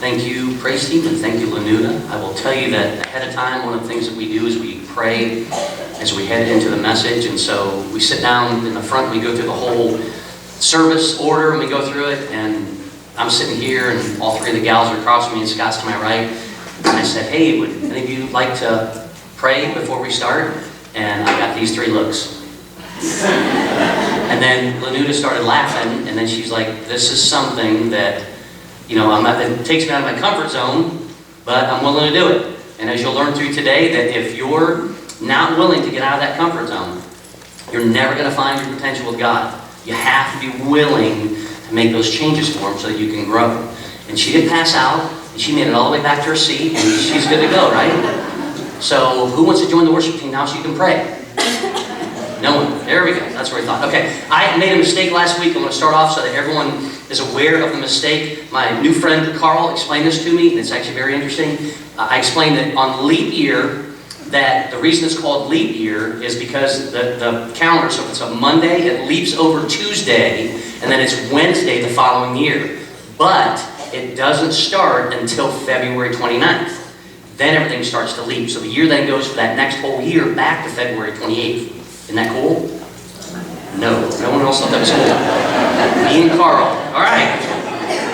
Thank you, praise team, and thank you, Lanuda. I will tell you that ahead of time, one of the things that we do is we pray as we head into the message. And so we sit down in the front, and we go through the whole service order, and we go through it. And I'm sitting here, and all three of the gals are across from me, and Scott's to my right. And I said, hey, would any of you like to pray before we start? And I got these three looks. And then Lanuda started laughing, and then she's like, this is something that, you know, it takes me out of my comfort zone, but I'm willing to do it. And as you'll learn through today, that if you're not willing to get out of that comfort zone, you're never going to find your potential with God. You have to be willing to make those changes for Him so that you can grow. And she didn't pass out, and she made it all the way back to her seat, and she's good to go, right? So who wants to join the worship team now so you can pray? No one. There we go. That's where I thought. Okay, I made a mistake last week. I'm going to start off so that everyone is aware of the mistake. My new friend Carl explained this to me, and it's actually very interesting. I explained that on leap year, that the reason it's called leap year is because the calendar, so if it's a Monday, it leaps over Tuesday, and then it's Wednesday the following year. But it doesn't start until February 29th. Then everything starts to leap. So the year then goes for that next whole year back to February 28th. Isn't that cool? No. No one else thought that was cool. Me and Carl. All right.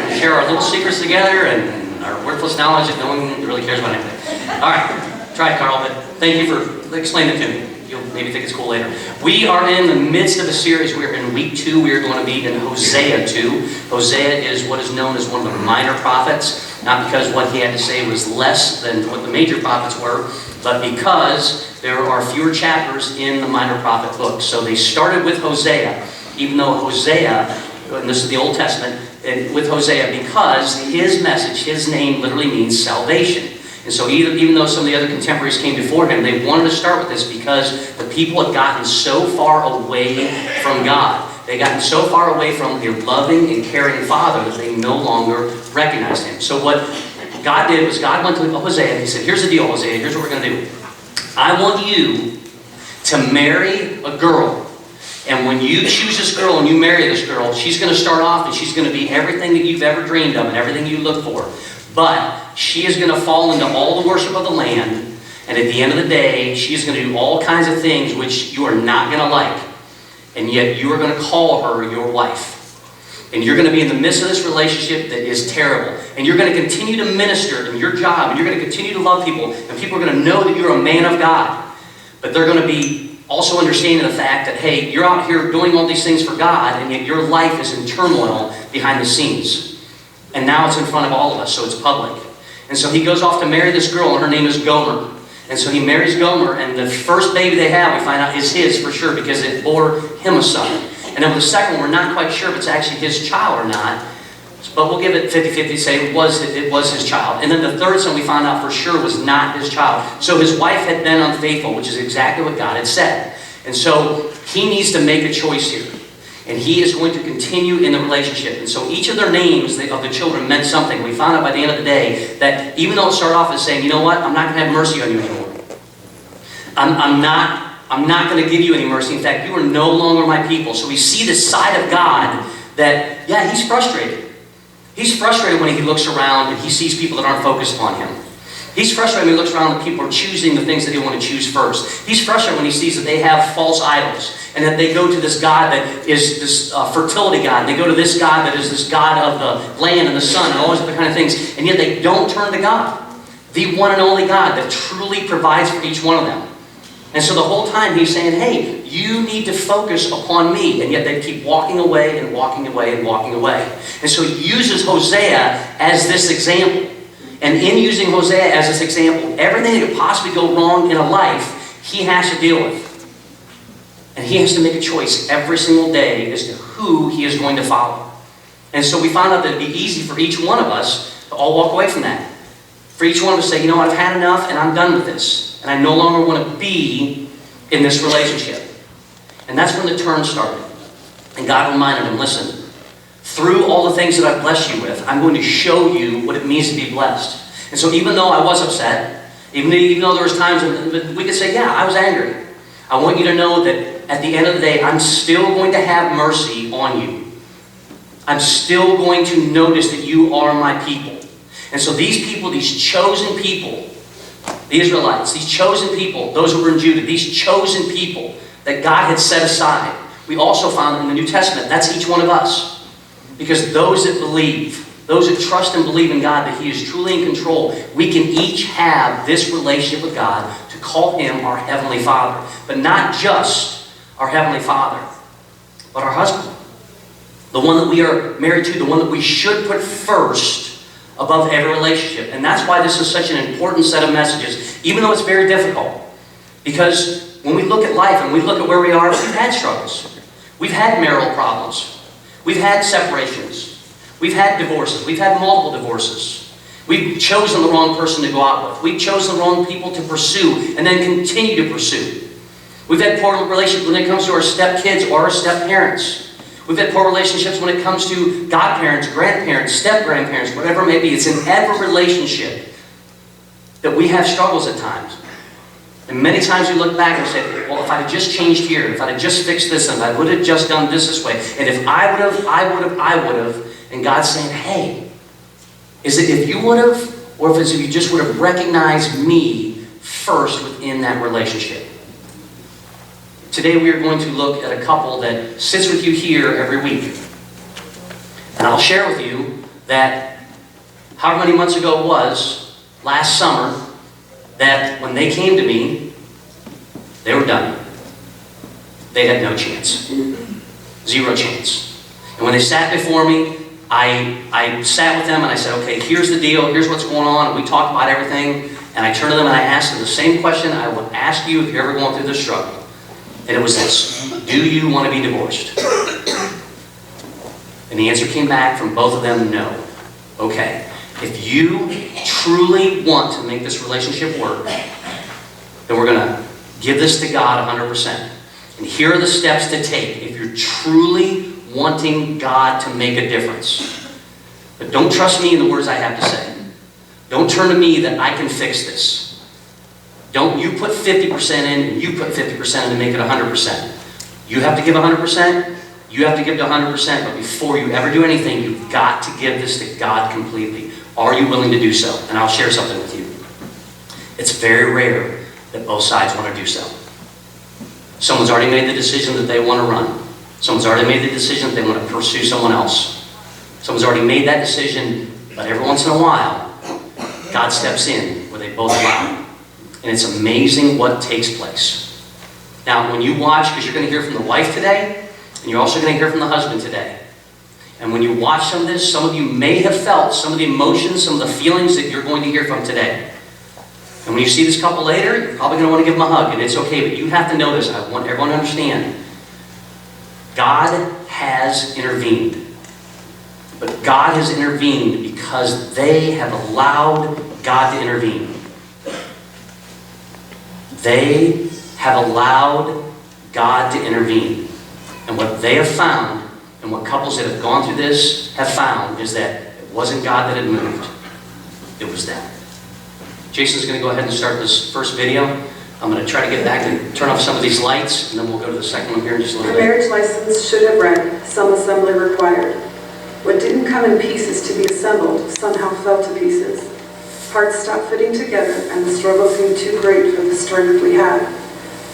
We share our little secrets together and our worthless knowledge that no one really cares about anything. All right. Try it, Carl, but thank you for explaining it to me. You'll maybe think it's cool later. We are in the midst of a series. We're in week 2. We are going to be in Hosea 2. Hosea is what is known as one of the minor prophets, not because what he had to say was less than what the major prophets were, but because there are fewer chapters in the minor prophet books. So they started with Hosea, even though Hosea, and this is the Old Testament, and with Hosea, because his message, his name literally means salvation. And so even though some of the other contemporaries came before him, they wanted to start with this because the people had gotten so far away from God. They had gotten so far away from a loving and caring Father that they no longer recognized Him. So what God did was God went to Hosea and He said, here's the deal, Hosea, here's what we're going to do. I want you to marry a girl. And when you choose this girl and you marry this girl, she's going to start off and she's going to be everything that you've ever dreamed of and everything you look for. But she is going to fall into all the worship of the land. And at the end of the day, she's going to do all kinds of things which you are not going to like. And yet you are going to call her your wife. And you're going to be in the midst of this relationship that is terrible. And you're going to continue to minister in your job. And you're going to continue to love people. And people are going to know that you're a man of God. But they're going to be also understanding the fact that, hey, you're out here doing all these things for God, and yet your life is in turmoil behind the scenes. And now it's in front of all of us, so it's public. And so he goes off to marry this girl, and her name is Gomer. And so he marries Gomer, and the first baby they have, we find out, is his for sure, because it bore him a son. And then with the second one, we're not quite sure if it's actually his child or not. But we'll give it 50-50, say it was his child. And then the third son we found out for sure was not his child. So his wife had been unfaithful, which is exactly what God had said. And so he needs to make a choice here. And he is going to continue in the relationship. And so each of their names of the children meant something. We found out by the end of the day that even though it started off as saying, you know what, I'm not going to have mercy on you anymore. I'm not going to give you any mercy. In fact, you are no longer my people. So we see this side of God that, yeah, he's frustrated. He's frustrated when he looks around and he sees people that aren't focused upon him. He's frustrated when he looks around and people are choosing the things that they want to choose first. He's frustrated when he sees that they have false idols and that they go to this God that is this fertility God. And they go to this God that is this God of the land and the sun and all those other kind of things. And yet they don't turn to God, the one and only God that truly provides for each one of them. And so the whole time he's saying, hey, you need to focus upon me. And yet they keep walking away and walking away and walking away. And so he uses Hosea as this example. And in using Hosea as this example, everything that could possibly go wrong in a life, he has to deal with. And he has to make a choice every single day as to who he is going to follow. And so we found out that it'd be easy for each one of us to all walk away from that. For each one of us to say, you know what, I've had enough and I'm done with this. And I no longer want to be in this relationship. And that's when the turn started. And God reminded him, listen, through all the things that I've blessed you with, I'm going to show you what it means to be blessed. And so even though I was upset, even though there was times when we could say, yeah, I was angry, I want you to know that at the end of the day, I'm still going to have mercy on you. I'm still going to notice that you are my people. And so these people, these chosen people, the Israelites, these chosen people, those who were in Judah, these chosen people that God had set aside, we also found in the New Testament, that's each one of us. Because those that believe, those that trust and believe in God, that He is truly in control, we can each have this relationship with God to call Him our Heavenly Father. But not just our Heavenly Father, but our husband. The one that we are married to, the one that we should put first above every relationship. And that's why this is such an important set of messages, even though it's very difficult. Because when we look at life and we look at where we are, we've had struggles. We've had marital problems. We've had separations. We've had divorces. We've had multiple divorces. We've chosen the wrong person to go out with. We've chosen the wrong people to pursue and then continue to pursue. We've had poor relationships when it comes to our step-kids or our step-parents. We've had poor relationships when it comes to godparents, grandparents, step-grandparents, whatever it may be. It's in every relationship that we have struggles at times. And many times we look back and say, well, if I had just changed here, if I had just fixed this, and if I would have just done this way, and if I would have, and God's saying, hey, is it if you would have, or if it's if you just would have recognized me first within that relationship? Today we are going to look at a couple that sits with you here every week. And I'll share with you that however many months ago it was, last summer, that when they came to me, they were done. They had no chance. Zero chance. And when they sat before me, I sat with them and I said, okay, here's the deal, here's what's going on, and we talked about everything, and I turned to them and I asked them the same question I would ask you if you're ever going through this struggle. And it was this: do you want to be divorced? And the answer came back from both of them, no. Okay. If you truly want to make this relationship work, then we're going to give this to God 100%. And here are the steps to take if you're truly wanting God to make a difference. But don't trust me in the words I have to say. Don't turn to me that I can fix this. Don't you put 50% in and you put 50% in to make it 100%. You have to give 100%. You have to give to 100%. But before you ever do anything, you've got to give this to God completely. Are you willing to do so? And I'll share something with you. It's very rare that both sides want to do so. Someone's already made the decision that they want to run. Someone's already made the decision that they want to pursue someone else. Someone's already made that decision, but every once in a while, God steps in where they both allow. And it's amazing what takes place. Now, when you watch, because you're going to hear from the wife today, and you're also going to hear from the husband today. And when you watch some of this, some of you may have felt some of the emotions, some of the feelings that you're going to hear from today. And when you see this couple later, you're probably going to want to give them a hug, and it's okay, but you have to know this. I want everyone to understand. God has intervened. But God has intervened because they have allowed God to intervene. They have allowed God to intervene. And what they have found, and what couples that have gone through this have found, is that it wasn't God that had moved. It was them. Jason's going to go ahead and start this first video. I'm going to try to get back and turn off some of these lights, and then we'll go to the second one here in just a little bit. Our marriage license should have read, "Some assembly required." What didn't come in pieces to be assembled somehow fell to pieces. Parts stopped fitting together, and the struggle seemed too great for the strength we had.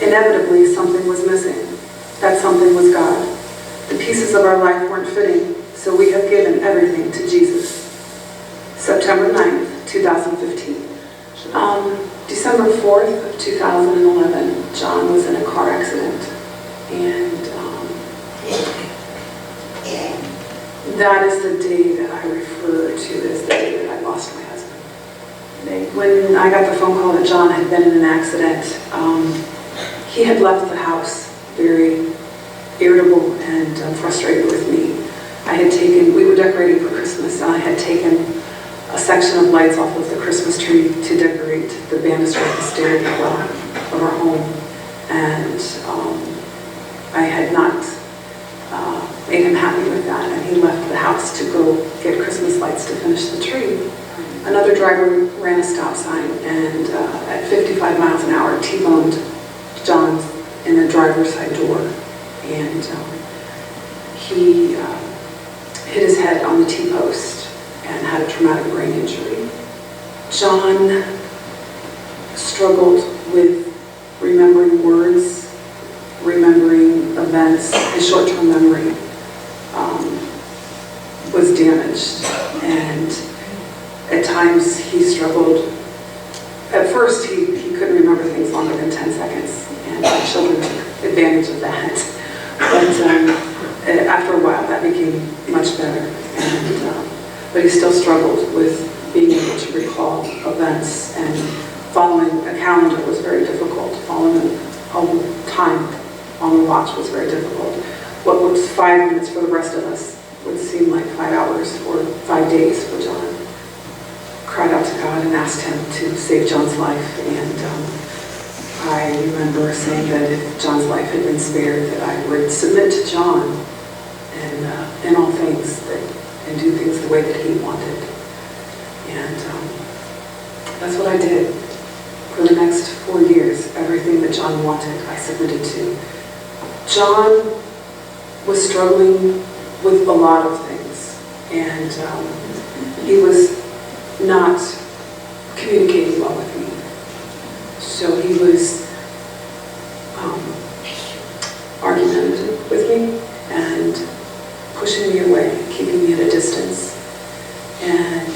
Inevitably, something was missing. That something was God. The pieces of our life weren't fitting, so we have given everything to Jesus. September 9th, 2015. December 4th of 2011, John was in a car accident, and that is the day that I refer to as the day that I lost my husband. When I got the phone call that John had been in an accident, he had left the house very irritable and frustrated with me. We were decorating for Christmas, and I had taken a section of lights off of the Christmas tree to decorate the banister at the stair of our home. And I had not made him happy with that, and he left the house to go get Christmas lights to finish the tree. Another driver ran a stop sign, and at 55 miles an hour, T-boned John in the driver's side door. And he hit his head on the T-post and had had a traumatic brain injury. John struggled with remembering words, remembering events. His short-term memory was damaged, and at times he struggled. At first, he couldn't remember things longer than 10 seconds, and children took advantage of that. But after a while, that became much better. But he still struggled with being able to recall events, and following a calendar was very difficult. Following a time on the watch was very difficult. What was 5 minutes for the rest of us would seem like 5 hours or 5 days for John. Cried out to God and asked him to save John's life, and I remember saying that if John's life had been spared, that I would submit to John and in all things, and do things the way that he wanted. And that's what I did. For the next 4 years, everything that John wanted, I submitted to. John was struggling with a lot of things, and he was not communicating well with me. So he was argumentative with me and pushing me away, keeping me at a distance, and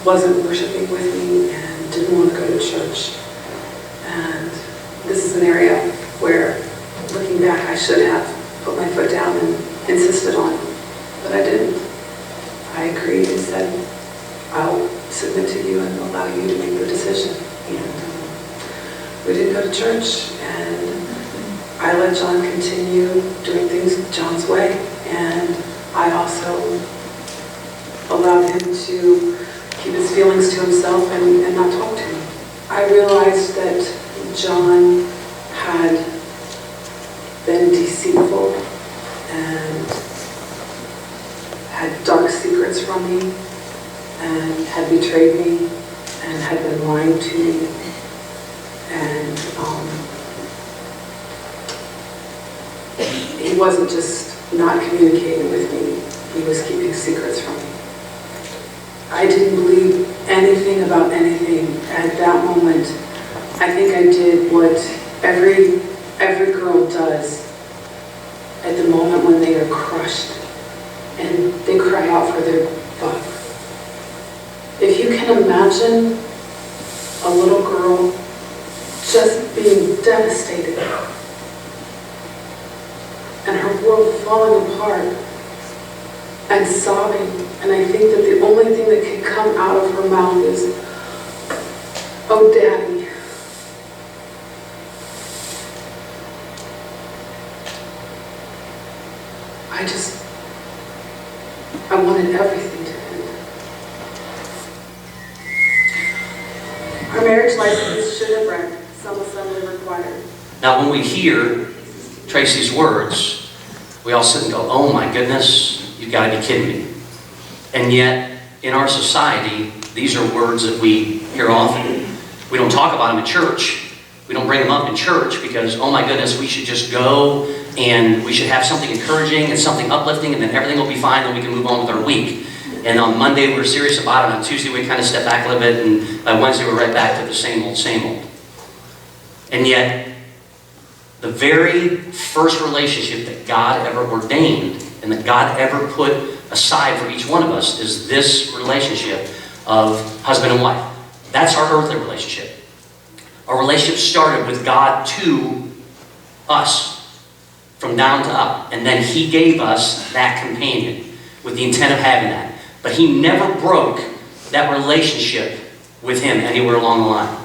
wasn't worshiping with me and didn't want to go to church. And this is an area where, looking back, I should have put my foot down and insisted on, but I didn't. I agreed and said, I'll submit to you and allow you to make the decision. And we didn't go to church, and I let John continue doing things John's way, and I also allowed him to keep his feelings to himself and not talk to me. I realized that John had been deceitful and had dark secrets from me, and had betrayed me, and had been lying to me, and he wasn't just not communicating with me, he was keeping secrets from me. I didn't believe anything about anything at that moment. I think I did what every girl does at the moment when they are crushed and they cry out for their father. If you can imagine a little girl just being devastated and her world falling apart and sobbing, and I think that the only thing that can come out of her mouth is, "Oh, Daddy." I wanted everything to end. Our marriage license should have read, some assembly required. Now, when we hear Tracy's words, we all sit and go, oh my goodness, you've got to be kidding me. And yet, in our society, these are words that we hear often. We don't talk about them in church. We don't bring them up in church because, oh my goodness, we should just go and we should have something encouraging and something uplifting, and then everything will be fine, and we can move on with our week. And on Monday, we're serious about it. On Tuesday, we kind of step back a little bit, and by Wednesday, we're right back to the same old, same old. And yet, the very first relationship that God ever ordained and that God ever put aside for each one of us is this relationship of husband and wife. That's our earthly relationship. Our relationship started with God to us, from down to up. And then He gave us that companion with the intent of having that. But He never broke that relationship with Him anywhere along the line.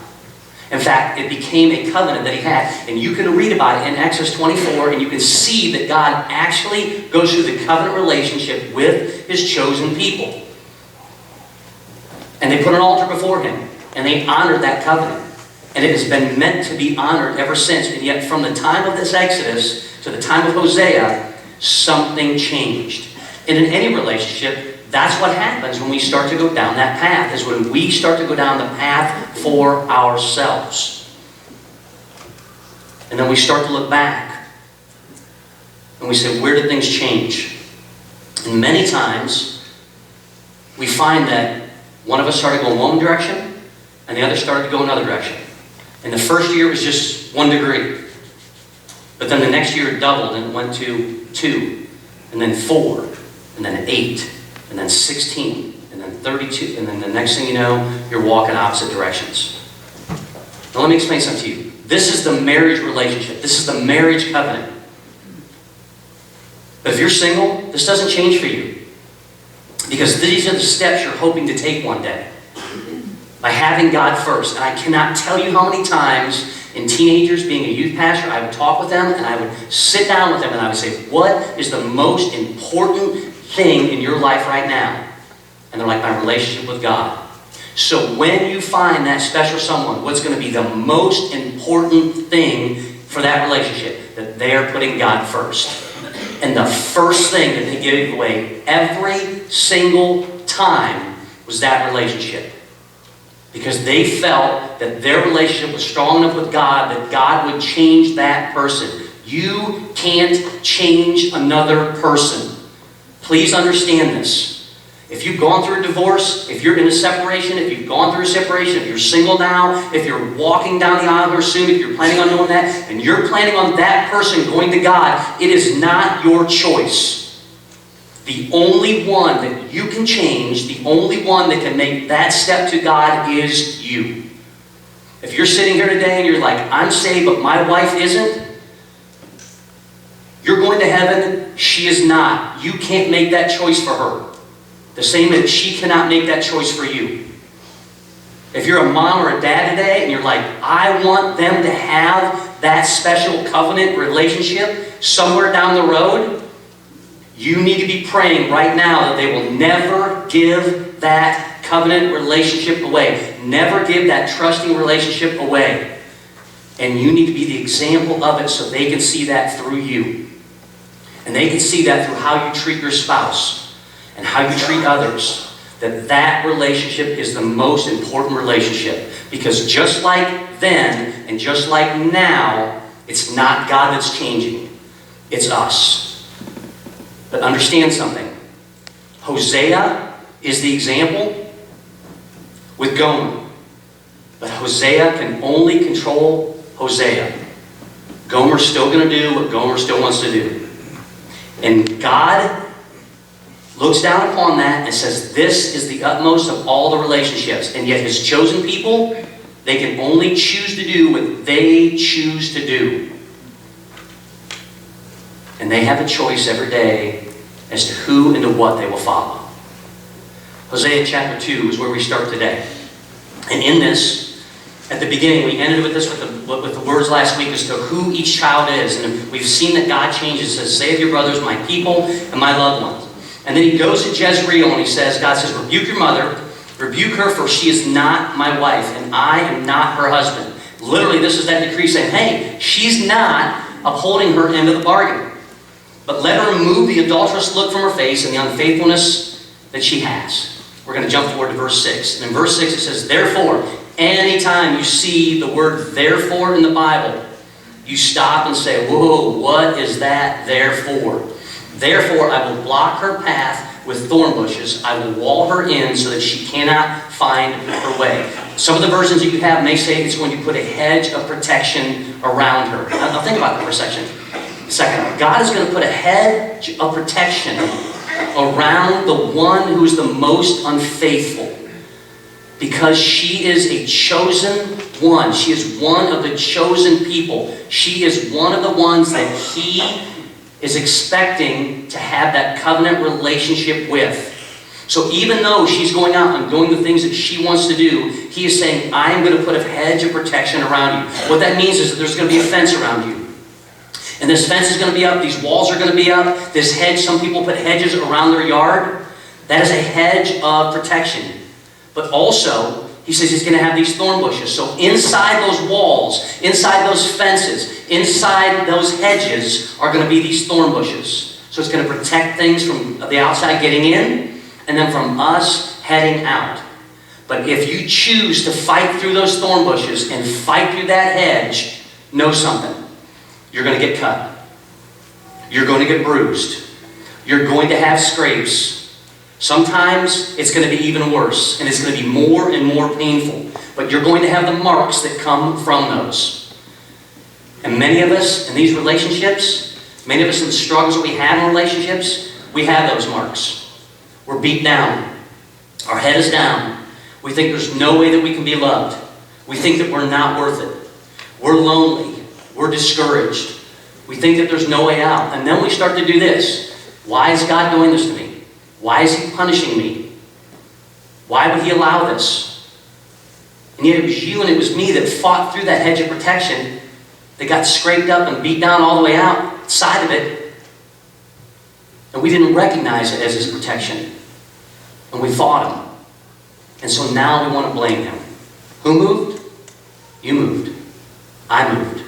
In fact, it became a covenant that He had. And you can read about it in Exodus 24, and you can see that God actually goes through the covenant relationship with His chosen people. And they put an altar before Him, and they honored that covenant. And it has been meant to be honored ever since. And yet from the time of this Exodus to the time of Hosea, something changed. And in any relationship, that's what happens when we start to go down that path, is when we start to go down the path for ourselves. And then we start to look back. And we say, where did things change? And many times, we find that one of us started going one direction, and the other started to go another direction. And the first year was just 1 degree. But then the next year it doubled and it went to 2, and then 4, and then 8, and then 16, and then 32, and then the next thing you know, you're walking opposite directions. Now let me explain something to you. This is the marriage relationship. This is the marriage covenant. But if you're single, this doesn't change for you. Because these are the steps you're hoping to take one day. By having God first. And I cannot tell you how many times in teenagers, being a youth pastor, I would talk with them and I would sit down with them and I would say, what is the most important thing in your life right now? And they're like, my relationship with God. So when you find that special someone, what's going to be the most important thing for that relationship? That they are putting God first. And the first thing that they gave away every single time was that relationship. Because they felt that their relationship was strong enough with God that God would change that person. You can't change another person. Please understand this. If you've gone through a divorce, if you're in a separation, if you've gone through a separation, if you're single now, if you're walking down the aisle here soon, if you're planning on doing that, and you're planning on that person going to God, it is not your choice. The only one that you can change, the only one that can make that step to God is you. If you're sitting here today and you're like, I'm saved, but my wife isn't, you're going to heaven, she is not. You can't make that choice for her. The same as she cannot make that choice for you. If you're a mom or a dad today and you're like, I want them to have that special covenant relationship somewhere down the road, you need to be praying right now that they will never give that covenant relationship away. Never give that trusting relationship away. And you need to be the example of it so they can see that through you. And they can see that through how you treat your spouse and how you treat others. That relationship is the most important relationship. Because just like then and just like now, it's not God that's changing. It's us. But understand something. Hosea is the example with Gomer. But Hosea can only control Hosea. Gomer's still going to do what Gomer still wants to do. And God looks down upon that and says, this is the utmost of all the relationships. And yet His chosen people, they can only choose to do what they choose to do. And they have a choice every day as to who and to what they will follow. Hosea chapter 2 is where we start today. And in this, at the beginning, we ended with this with the words last week as to who each child is. And we've seen that God changes. He says, say of your brothers, my people and my loved ones. And then He goes to Jezreel and He says, God says, rebuke your mother, rebuke her, for she is not my wife, and I am not her husband. Literally, this is that decree saying, hey, she's not upholding her end of the bargain. But let her remove the adulterous look from her face and the unfaithfulness that she has. We're going to jump forward to verse 6. And in verse 6 it says, therefore, anytime you see the word therefore in the Bible, you stop and say, whoa, what is that therefore? Therefore, I will block her path with thorn bushes. I will wall her in so that she cannot find her way. Some of the versions that you have may say it's when you put a hedge of protection around her. Now think about that for a second. God is going to put a hedge of protection around the one who is the most unfaithful. Because she is a chosen one. She is one of the chosen people. She is one of the ones that He is expecting to have that covenant relationship with. So even though she's going out and doing the things that she wants to do, He is saying, I am going to put a hedge of protection around you. What that means is that there's going to be a fence around you. And this fence is going to be up. These walls are going to be up. This hedge, some people put hedges around their yard. That is a hedge of protection. But also, He says He's going to have these thorn bushes. So inside those walls, inside those fences, inside those hedges are going to be these thorn bushes. So it's going to protect things from the outside getting in and then from us heading out. But if you choose to fight through those thorn bushes and fight through that hedge, know something. You're going to get cut. You're going to get bruised. You're going to have scrapes. Sometimes it's going to be even worse, and it's going to be more and more painful. But you're going to have the marks that come from those. And many of us in these relationships, many of us in the struggles that we have in relationships, we have those marks. We're beat down. Our head is down. We think there's no way that we can be loved. We think that we're not worth it. We're lonely. We're discouraged. We think that there's no way out. And then we start to do this. Why is God doing this to me? Why is He punishing me? Why would He allow this? And yet it was you and it was me that fought through that hedge of protection, that got scraped up and beat down all the way outside of it. And we didn't recognize it as His protection. And we fought Him. And so now we want to blame Him. Who moved? You moved. I moved.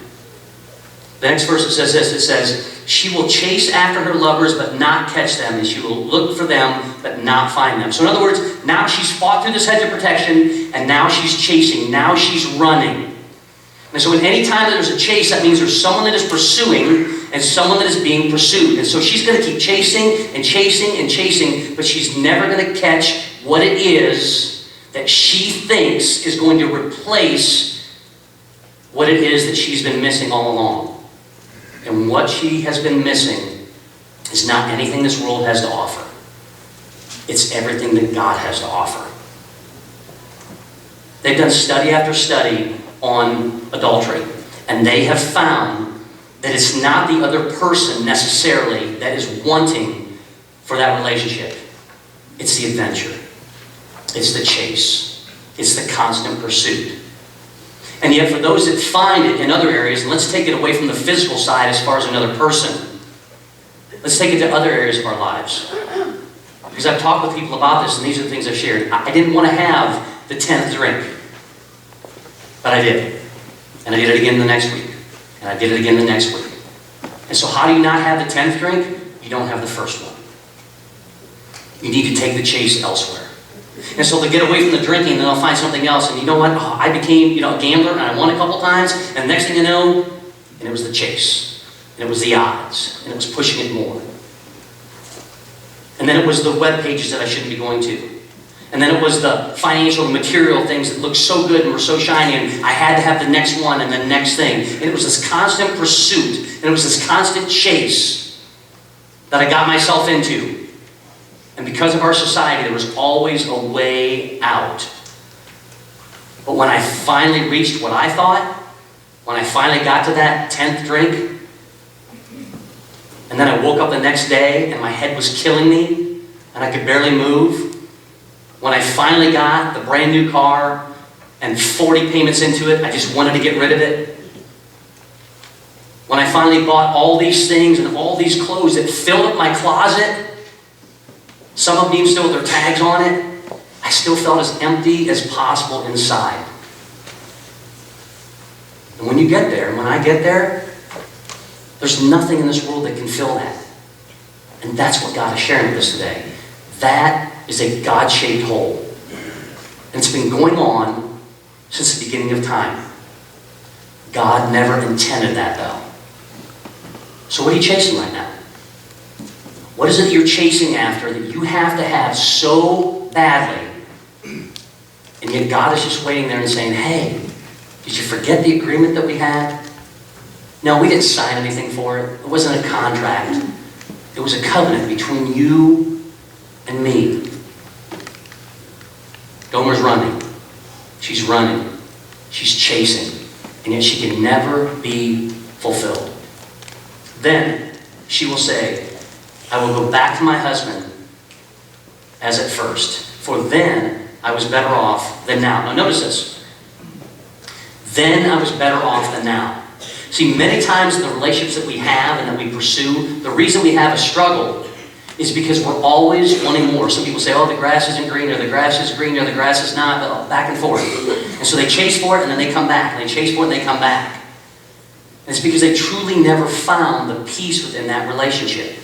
The next verse it says this. It says, she will chase after her lovers but not catch them, and she will look for them but not find them. So in other words, now she's fought through this hedge of protection, and now she's chasing. Now she's running. And so any time that there's a chase, that means there's someone that is pursuing and someone that is being pursued. And so she's going to keep chasing and chasing and chasing, but she's never going to catch what it is that she thinks is going to replace what it is that she's been missing all along. And what she has been missing is not anything this world has to offer. It's everything that God has to offer. They've done study after study on adultery, and they have found that it's not the other person necessarily that is wanting for that relationship. It's the adventure. It's the chase. It's the constant pursuit. And yet for those that find it in other areas, and let's take it away from the physical side as far as another person, let's take it to other areas of our lives. Because I've talked with people about this, and these are the things I've shared. I didn't want to have the 10th drink, but I did. And I did it again the next week. And I did it again the next week. And so how do you not have the 10th drink? You don't have the first one. You need to take the chase elsewhere. And so they'll get away from the drinking, and they'll find something else. And you know what? Oh, I became, a gambler, and I won a couple times. And the next thing you know, and it was the chase. And it was the odds. And it was pushing it more. And then it was the web pages that I shouldn't be going to. And then it was the financial and material things that looked so good and were so shiny, and I had to have the next one and the next thing. And it was this constant pursuit, and it was this constant chase that I got myself into. And because of our society, there was always a way out. But when I finally reached what I thought, when I finally got to that 10th drink, and then I woke up the next day and my head was killing me, and I could barely move, when I finally got the brand new car and 40 payments into it, I just wanted to get rid of it. When I finally bought all these things and all these clothes that filled up my closet, some of them even still with their tags on it, I still felt as empty as possible inside. And when you get there, and when I get there, there's nothing in this world that can fill that. And that's what God is sharing with us today. That is a God-shaped hole. And it's been going on since the beginning of time. God never intended that, though. So what are you chasing right now? What is it that you're chasing after that you have to have so badly, and yet God is just waiting there and saying, hey, did you forget the agreement that we had? No, we didn't sign anything for it. It wasn't a contract. It was a covenant between you and me. Gomer's running. She's running. She's chasing. And yet she can never be fulfilled. Then she will say, I will go back to my husband as at first, for then I was better off than now. Now notice this. Then I was better off than now. See, many times in the relationships that we have and that we pursue, the reason we have a struggle is because we're always wanting more. Some people say, oh, the grass isn't green, or the grass is green, or the grass is not, but back and forth. And so they chase for it, and then they come back, and they chase for it, and they come back. And it's because they truly never found the peace within that relationship.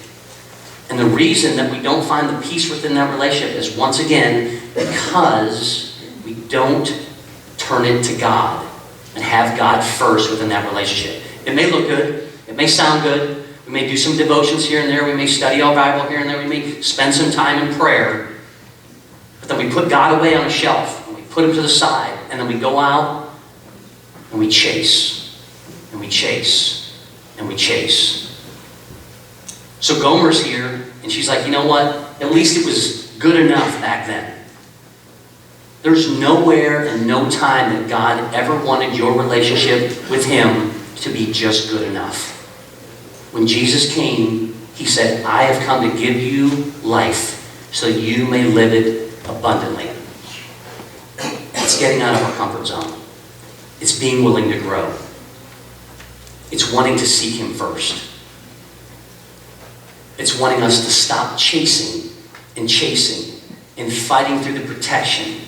And the reason that we don't find the peace within that relationship is, once again, because we don't turn it to God and have God first within that relationship. It may look good. It may sound good. We may do some devotions here and there. We may study our Bible here and there. We may spend some time in prayer. But then we put God away on a shelf. And we put him to the side. And then we go out and we chase. And we chase. And we chase. So Gomer's here. And she's like, you know what? At least it was good enough back then. There's nowhere and no time that God ever wanted your relationship with him to be just good enough. When Jesus came, he said, I have come to give you life so you may live it abundantly. It's getting out of our comfort zone. It's being willing to grow. It's wanting to seek him first. It's wanting us to stop chasing and fighting through the protection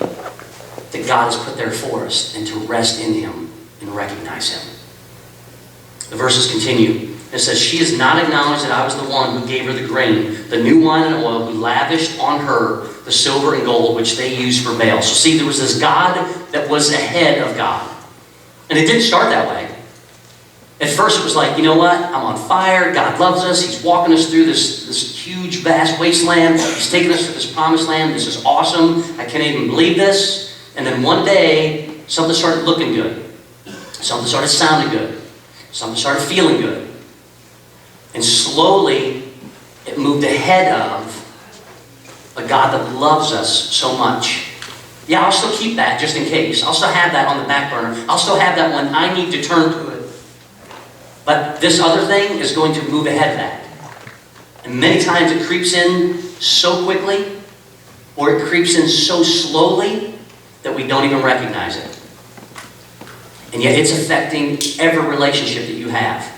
that God has put there for us, and to rest in him and recognize him. The verses continue. It says, she has not acknowledged that I was the one who gave her the grain, the new wine and oil, who lavished on her the silver and gold which they used for Baal. So see, there was this God that was ahead of God. And it didn't start that way. At first it was like, you know what? I'm on fire. God loves us. He's walking us through this huge, vast wasteland. He's taking us to this promised land. This is awesome. I can't even believe this. And then one day, something started looking good. Something started sounding good. Something started feeling good. And slowly, it moved ahead of a God that loves us so much. Yeah, I'll still keep that just in case. I'll still have that on the back burner. I'll still have that when I need to turn to it. But this other thing is going to move ahead of that. And many times it creeps in so quickly, or it creeps in so slowly, that we don't even recognize it. And yet it's affecting every relationship that you have.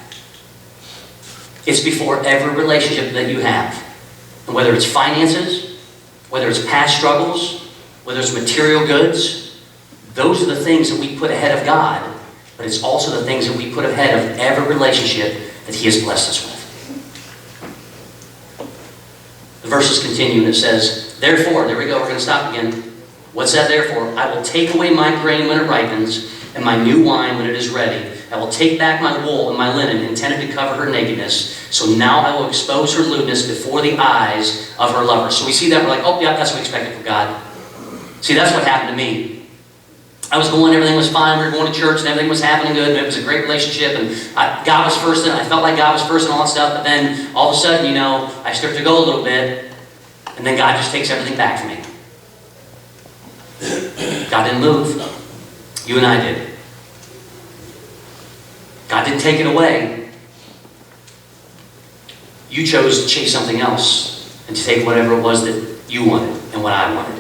It's before every relationship that you have. And whether it's finances, whether it's past struggles, whether it's material goods, those are the things that we put ahead of God, but it's also the things that we put ahead of every relationship that he has blessed us with. The verses continue and it says, therefore, there we go, we're going to stop again. What's that therefore? I will take away my grain when it ripens, and my new wine when it is ready. I will take back my wool and my linen, intended to cover her nakedness. So now I will expose her lewdness before the eyes of her lovers. So we see that, we're like, oh yeah, that's what we expected from God. See, that's what happened to me. I was going, everything was fine, we were going to church, and everything was happening good, and it was a great relationship, and God was first, and I felt like God was first and all that stuff, but then all of a sudden, you know, I start to go a little bit, and then God just takes everything back from me. God didn't move. You and I did. God didn't take it away. You chose to chase something else and to take whatever it was that you wanted and what I wanted.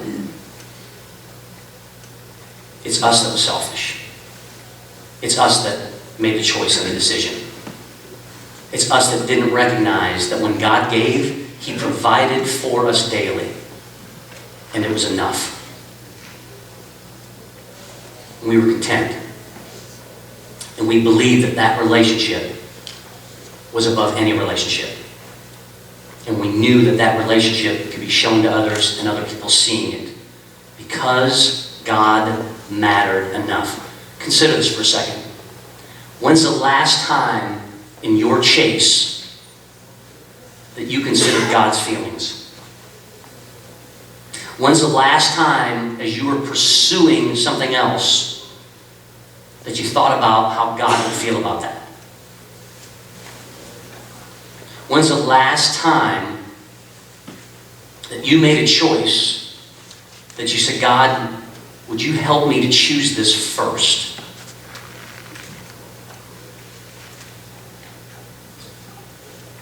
It's us that was selfish. It's us that made the choice and the decision. It's us that didn't recognize that when God gave, he provided for us daily. And it was enough. We were content. And we believed that that relationship was above any relationship. And we knew that that relationship could be shown to others and other people seeing it. Because God mattered enough. Consider this for a second. When's the last time in your chase that you considered God's feelings? When's the last time, as you were pursuing something else, that you thought about how God would feel about that? When's the last time that you made a choice that you said, God, would you help me to choose this first?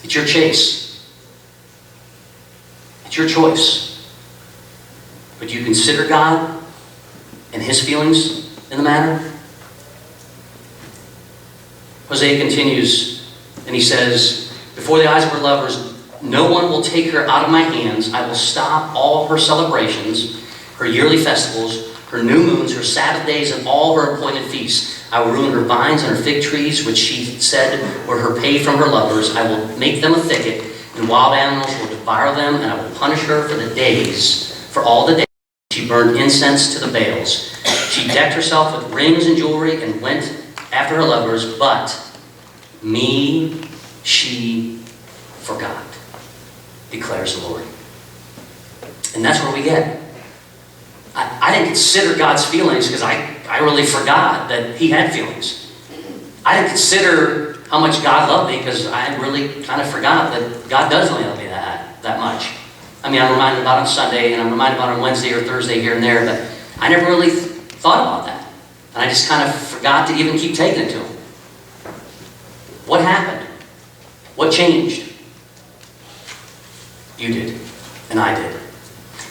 It's your chase. It's your choice. But do you consider God and his feelings in the matter? Hosea continues, and he says, before the eyes of her lovers, no one will take her out of my hands. I will stop all her celebrations, her yearly festivals, her new moons, her Sabbath days, and all her appointed feasts. I will ruin her vines and her fig trees, which she said were her pay from her lovers. I will make them a thicket, and wild animals will devour them, and I will punish her for all the days she burned incense to the Baals. She decked herself with rings and jewelry and went after her lovers, but me she forgot, declares the Lord. And that's where we get. I didn't consider God's feelings because I really forgot that he had feelings. I didn't consider how much God loved me because I really kind of forgot that God does only love me that much. I mean, I'm reminded about it on Sunday, and I'm reminded about it on Wednesday or Thursday here and there, but I never really thought about that. And I just kind of forgot to even keep taking it to him. What happened? What changed? You did, and I did.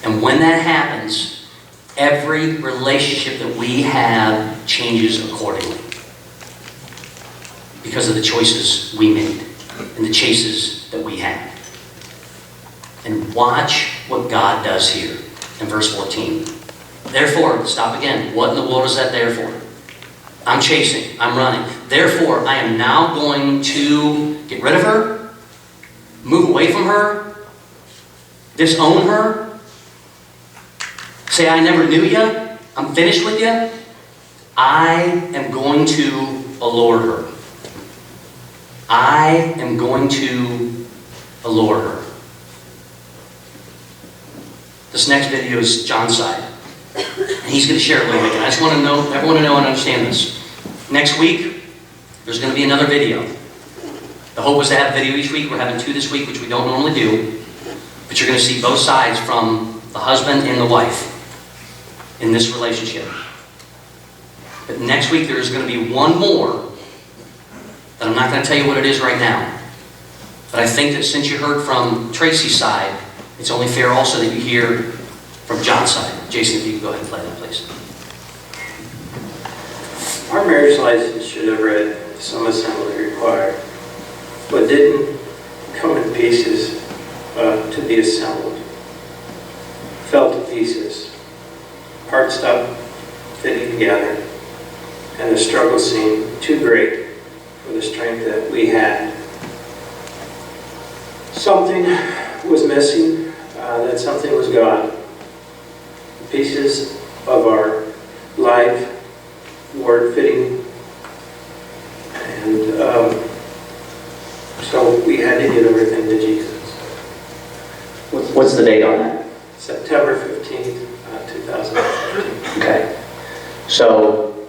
And when that happens, every relationship that we have changes accordingly. Because of the choices we made and the chases that we have. And watch what God does here in verse 14. Therefore, stop again. What in the world is that there for? I'm chasing. I'm running. Therefore, I am now going to get rid of her, move away from her, disown her, say I never knew you, I'm finished with you. I am going to allure her. I am going to allure her. This next video is John's side. And he's going to share it with me. I just want to know, everyone to know and understand this. Next week, there's going to be another video. The hope was to have a video each week. We're having 2 this week, which we don't normally do. But you're going to see both sides from the husband and the wife in this relationship. But next week, there's going to be one more that I'm not going to tell you what it is right now. But I think that since you heard from Tracy's side, it's only fair also that you hear from John's side. Jason, if you could go ahead and play that, please. Our marriage license should have read some assembly required, but didn't come in pieces to be assembled. Fell to pieces. Parts stopped fitting together, and the struggle seemed too great for the strength that we had. Something was missing. That something was God. Pieces of our life weren't fitting, and so we had to give everything to Jesus. What's the date on that? September 15th, 2015. Okay. So,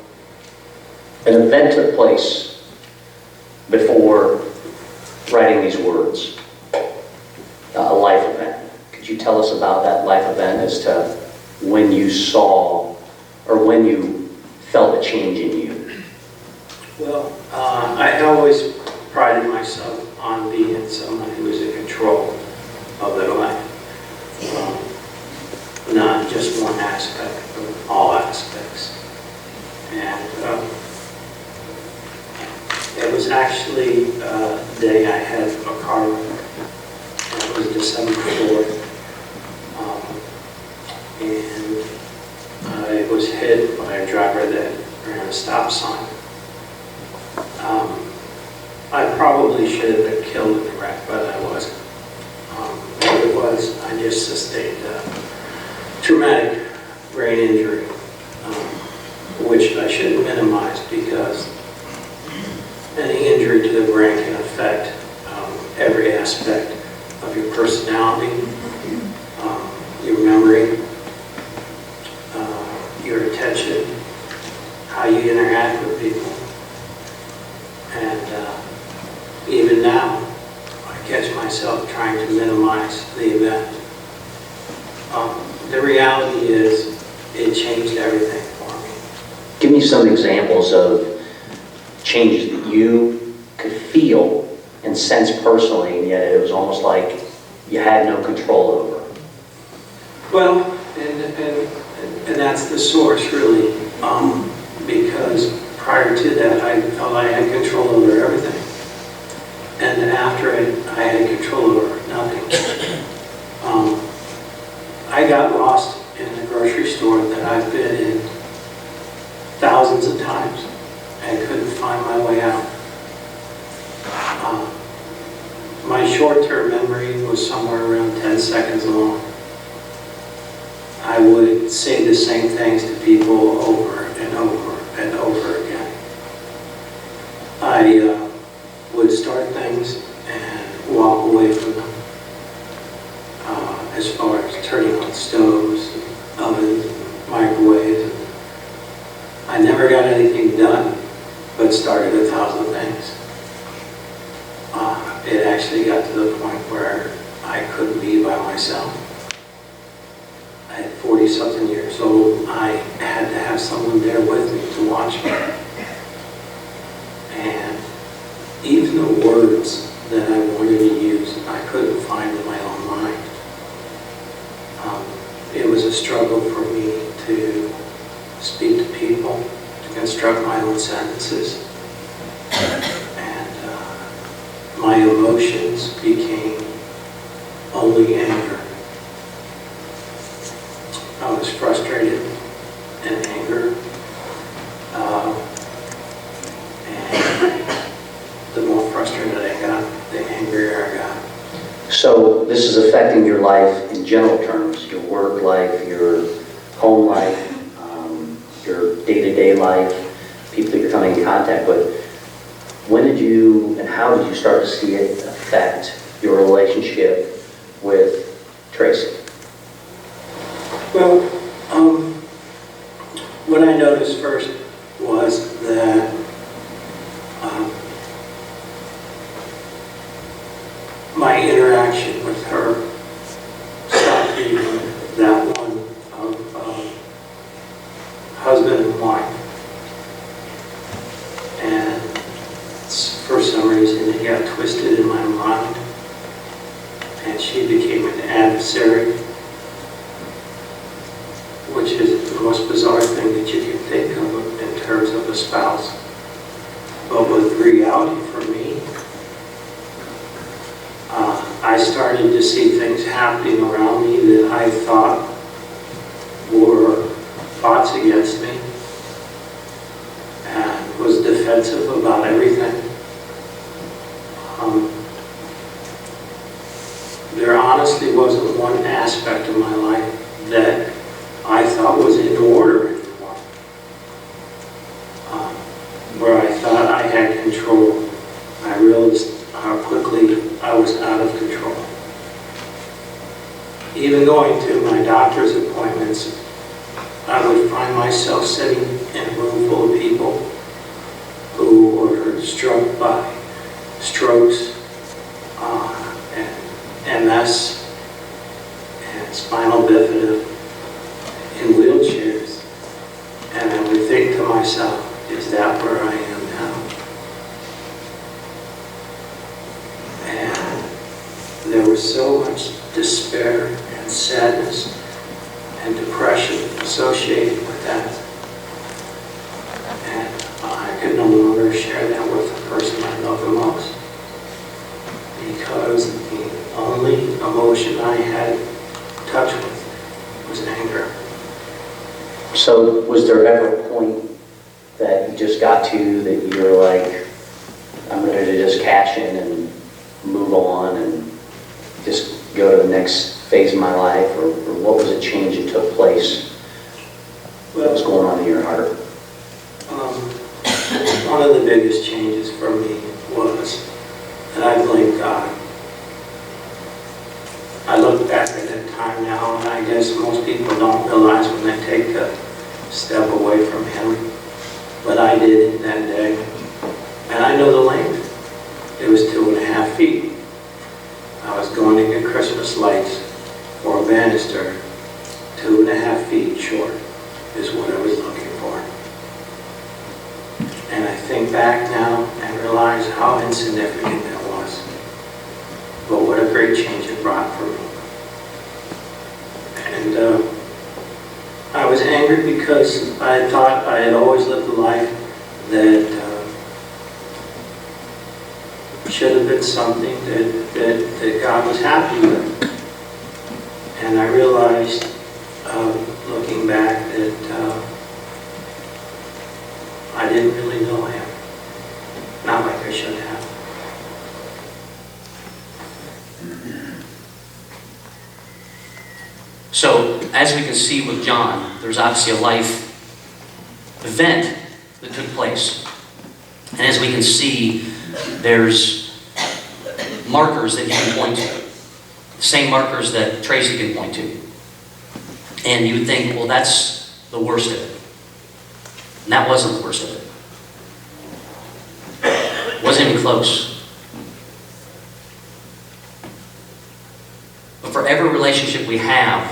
an event took place before writing these words. A life event. Could you tell us about that life event as to when you saw or when you felt a change in you? Well, I always prided myself on being someone who was in control of their life. Not just one aspect, but all aspects. And it was actually the day I had a car wreck. It was December 4th. And I was hit by a driver that ran a stop sign. I probably should have been killed in the wreck, but I wasn't. What it was, I just sustained a traumatic brain injury, which I shouldn't minimize because any injury to the brain can affect every aspect of your personality, your memory, your attention, how you interact with people. And even now, I catch myself trying to minimize the event. The reality is, it changed everything for me. Give me some examples of changes that you could feel and sense personally, and yet it was almost like you had no control over. Well, and that's the source, really, because prior to that, I felt I had control over everything. And after it, I had control over nothing. I got lost in the grocery store that I've been in thousands of times and couldn't find my way out. My short-term memory was somewhere around 10 seconds long. I would say the same things to people over and over and over again. I would start things and walk away from stoves, ovens, microwaves. I never got anything done, but started 1,000 things. It actually got to the point where I couldn't be by myself. At 40-something years old, I had to have someone there with me to watch me. And even the words that I wanted to use, I couldn't find in my own mind. It was a struggle for me to speak to people, to construct my own sentences. And my emotions became only anger. I was frustrated and anger. And the more frustrated I got, the angrier I got. So this is affecting your life in general terms, your work life, your home life, your day-to-day life, people that you're coming in contact with. When did you and how did you start to see it affect your relationship with Tracy? Well, what I noticed first was that my interaction with her stopped being that one of husband and wife. And for some reason it got twisted in my mind, and she became an adversary, which is the most bizarre thing that you can think of in terms of a spouse. But with reality for me, I started to see things happening around me that I thought were thoughts against me, and was defensive about everything. There honestly wasn't one aspect of my life that I thought was in order anymore. Where I thought I had control, I realized how quickly I was out of control. Even going to my doctor's appointments, I would find myself sitting in a room full of people who were struck by strokes, and MS, and spinal bifida, in wheelchairs. And I would think to myself, is that where I am now? And there was so much despair and sadness and depression associated with that. And I could no longer share that with the person I love the most, because the only emotion I had touch with was anger. So was there ever a point that you just got to that you were like, I'm ready to just cash in and move on and just go to the next phase of my life? Or what was the change that took place? What was going on in your heart? One of the biggest changes for me was, and I blame God. I look back at that time now, and I guess most people don't realize when they take a step away from Him. But I did that day. And I know the length. It was 2.5 feet. I was going to get Christmas lights or a banister. 2.5 feet short is what I was looking for. And I think back now and realize how insignificant that was. But what a great change it brought for me. And I was angry because I thought I had always lived a life that should have been something that God was happy with. And I realized, looking back, that I didn't really know Him. Not like I should have. So, as we can see with John, there's obviously a life event that took place. And as we can see, there's markers that he can point to. The same markers that Tracy can point to. And you would think, well, that's the worst of it. And that wasn't the worst of it. It wasn't even close. But for every relationship we have,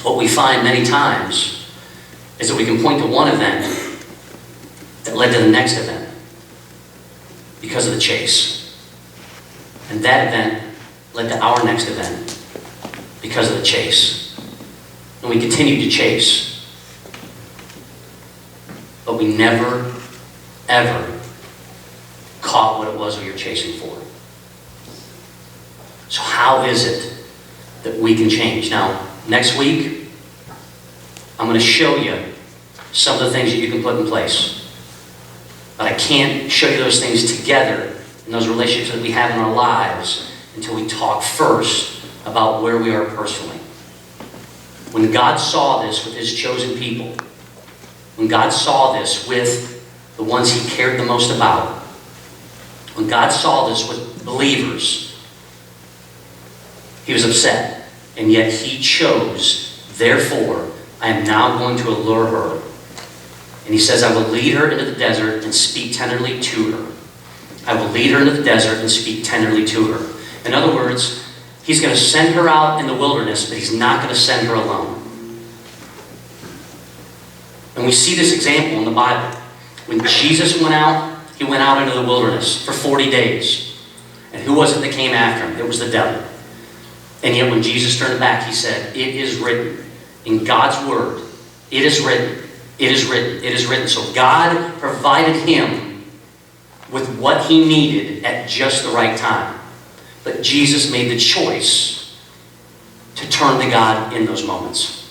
what we find many times is that we can point to one event that led to the next event because of the chase. And that event led to our next event because of the chase. And we continue to chase. But we never, ever caught what it was we were chasing for. So how is it that we can change? Now, next week, I'm going to show you some of the things that you can put in place. But I can't show you those things together in those relationships that we have in our lives until we talk first about where we are personally. When God saw this with His chosen people, when God saw this with the ones He cared the most about, when God saw this with believers, He was upset. And yet He chose, therefore, I am now going to allure her. And He says, I will lead her into the desert and speak tenderly to her. I will lead her into the desert and speak tenderly to her. In other words, He's going to send her out in the wilderness, but He's not going to send her alone. And we see this example in the Bible. When Jesus went out, He went out into the wilderness for 40 days. And who was it that came after Him? It was the devil. And yet when Jesus turned back, He said, it is written. In God's Word, it is written. It is written. It is written. So God provided Him with what He needed at just the right time. But Jesus made the choice to turn to God in those moments.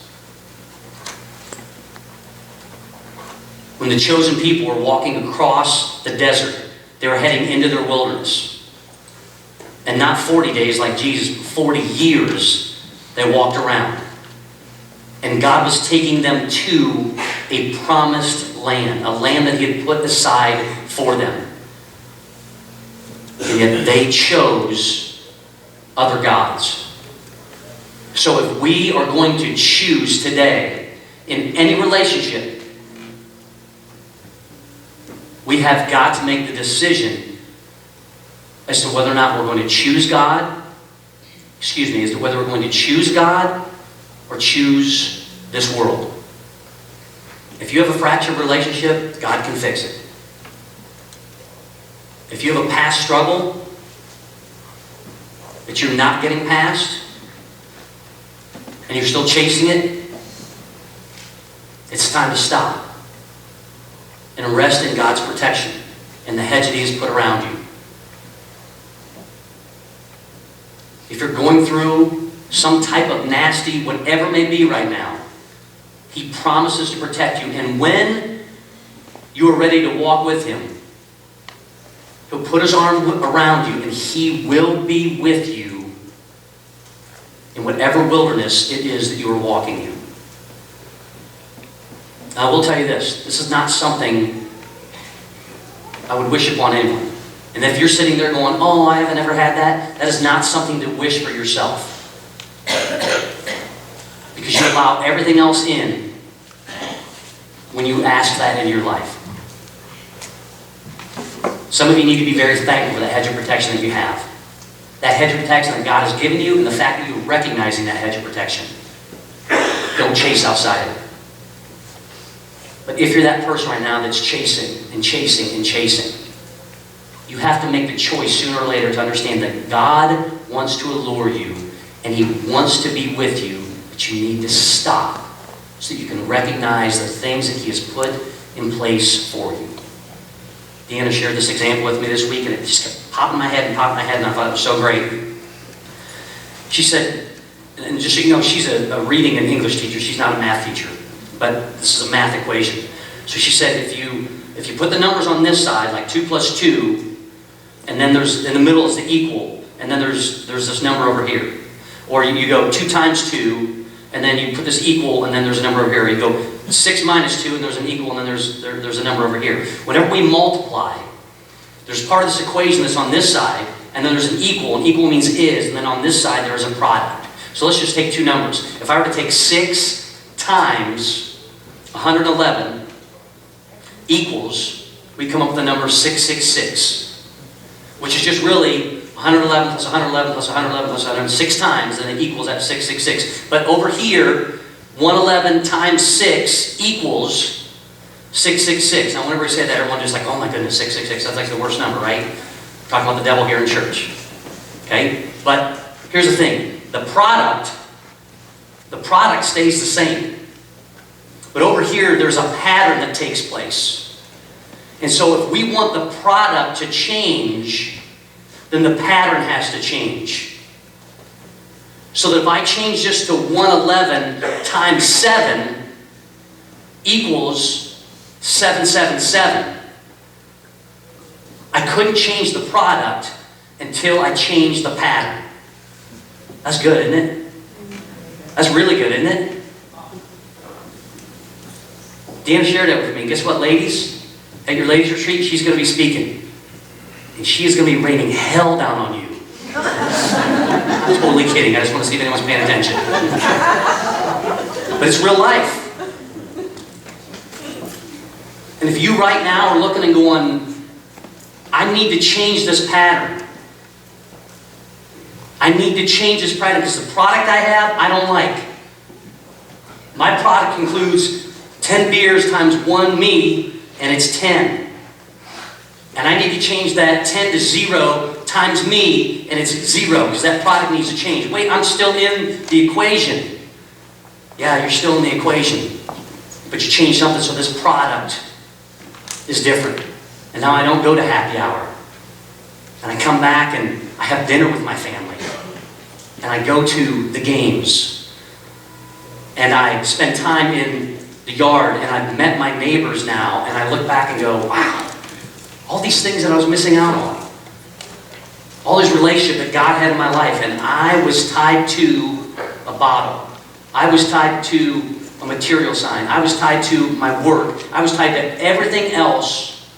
When the chosen people were walking across the desert, they were heading into their wilderness. And not 40 days like Jesus, but 40 years they walked around. And God was taking them to a promised land, a land that He had put aside for them. And yet they chose other gods. So if we are going to choose today in any relationship, we have got to make the decision as to whether or not we're going to choose God, as to whether we're going to choose God or choose this world. If you have a fractured relationship, God can fix it. If you have a past struggle that you're not getting past, and you're still chasing it, it's time to stop and rest in God's protection and the hedge that He has put around you. If you're going through some type of nasty, whatever it may be right now, He promises to protect you. And when you are ready to walk with Him, He'll put His arm around you and He will be with you in whatever wilderness it is that you are walking in. I will tell you this. This is not something I would wish upon anyone. And if you're sitting there going, oh, I haven't ever had that, that is not something to wish for yourself. Because you allow everything else in when you ask that in your life. Some of you need to be very thankful for that hedge of protection that you have. That hedge of protection that God has given you and the fact that you're recognizing that hedge of protection. Don't chase outside of it. But if you're that person right now that's chasing and chasing and chasing, you have to make the choice sooner or later to understand that God wants to allure you and He wants to be with you, but you need to stop so that you can recognize the things that He has put in place for you. Deanna shared this example with me this week and it just kept popping in my head and I thought it was so great. She said, and just so you know, she's a reading and English teacher, she's not a math teacher, but this is a math equation. So she said if you put the numbers on this side, like 2 plus 2, and then there's, in the middle is the equal, and then there's this number over here. Or you go 2 times 2, and then you put this equal, and then there's a number over here. You go 6 minus 2, and there's an equal, and then there's a number over here. Whenever we multiply, there's part of this equation that's on this side, and then there's an equal, and equal means is, and then on this side there is a product. So let's just take two numbers. If I were to take 6 times 111 equals, we come up with the number 666, which is just really 111 plus 111 plus 111 plus 111, 6 times, and it equals that 666. But over here, 111 times 6 equals 666. Now, whenever we say that, everyone just like, oh my goodness, 666. That's like the worst number, right? Talking about the devil here in church. Okay? But here's the thing. The product stays the same. But over here, there's a pattern that takes place. And so if we want the product to change, then the pattern has to change. So that if I change this to 111 times 7 equals 777, I couldn't change the product until I changed the pattern. That's good, isn't it? That's really good, isn't it? Deanna shared that with me. Guess what, ladies? At your ladies' retreat, she's going to be speaking. And she is going to be raining hell down on you. I'm totally kidding. I just want to see if anyone's paying attention. But it's real life. And if you right now are looking and going, I need to change this pattern. I need to change this pattern because the product I have, I don't like. My product includes 10 beers times 1 me, and it's 10. And I need to change that 10 to 0 times me, and it's 0, because that product needs to change. Wait, I'm still in the equation. Yeah, you're still in the equation. But you change something so this product is different. And now I don't go to happy hour. And I come back and I have dinner with my family. And I go to the games. And I spend time in the yard, and I've met my neighbors now, and I look back and go, wow, all these things that I was missing out on. All this relationship that God had in my life, and I was tied to a bottle. I was tied to a material sign. I was tied to my work. I was tied to everything else,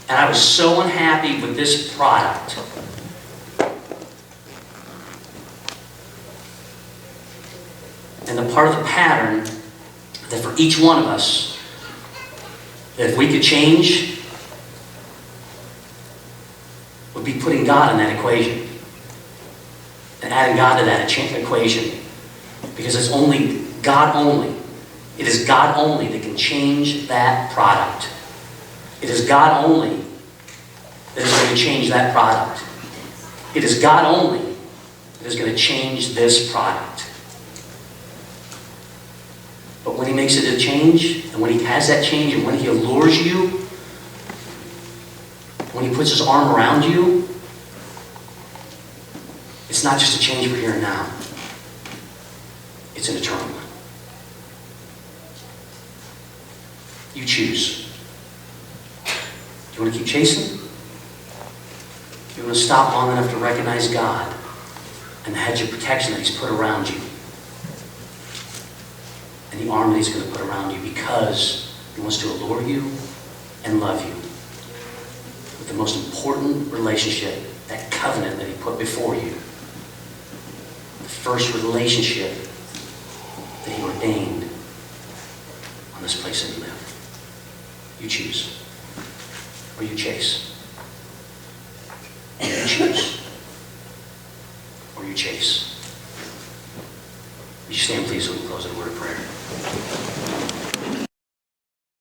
and I was so unhappy with this product. And the part of the pattern that for each one of us, that if we could change, would be putting God in that equation. And adding God to that equation. Because it's only God only. It is God only that can change that product. It is God only that is going to change that product. It is God only that is going to change this product. But when He makes it a change, and when He has that change, and when He allures you, when He puts His arm around you, it's not just a change for here and now. It's an eternal one. You choose. Do you want to keep chasing? Do you want to stop long enough to recognize God and the hedge of protection that He's put around you? And the arm that He's going to put around you, because He wants to allure you and love you with the most important relationship, that covenant that He put before you. The first relationship that He ordained on this place that we live. You choose. Or you chase. You choose. Or you chase. Would you stand please so we close in a word of prayer?